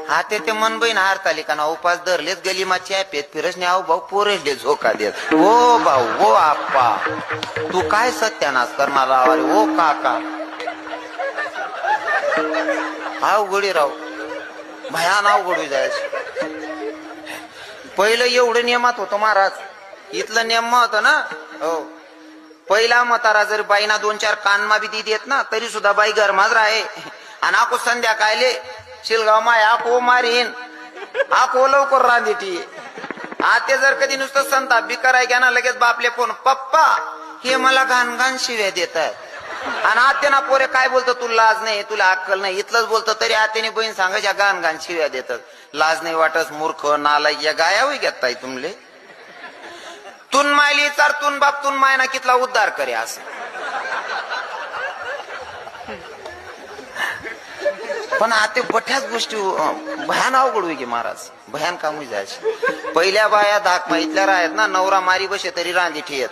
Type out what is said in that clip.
आते ते मन बहीण हारतालिका ना उपास धरलेच गलीमाची पेत फिरस आहो भाऊ पोरेसले झोका देत ओ भाऊ ओ आप्पा तू काय सत्यानाश करणार अरे ओ काका अवघडी राव भयान अवघडी जायचं पहिलं एवढं नियमात होतं महाराज इथलं नियम होतं ना हो पहिला म्हातारा जर बाईना 2-4 कानमा बी देत ना तरी सुद्धा बाई गरमाच राहे आणि आको संध्याकाळले शिलगाव माय आको मारीन आको लवकर रांदेटी आते जर कधी नुसतं संताप बी कराय घ्या ना लगेच बापले फोन पप्पा हे मला घाण घाण शिव्या देत आहेत आणि आते ना पोरे काय बोलतो तू लाज नाही तुला अक्कल नाही इथलंच बोलतो तरी आतेने बहीण सांगायच्या घाण घाण शिव्या देतात लाज नाही वाटत मूर्ख नालायक या गाया होई घेताय तुमले तुन मायली चार तुन बाप तुन मायना कितला उद्धार करे असं पण आता बठ्याच गोष्टी भयान अवघड की महाराज भयान कामू जायचे पहिल्या बाया धाक माहितल्या राहत ना नवरा मारी बसे तरी रांदी ठेयत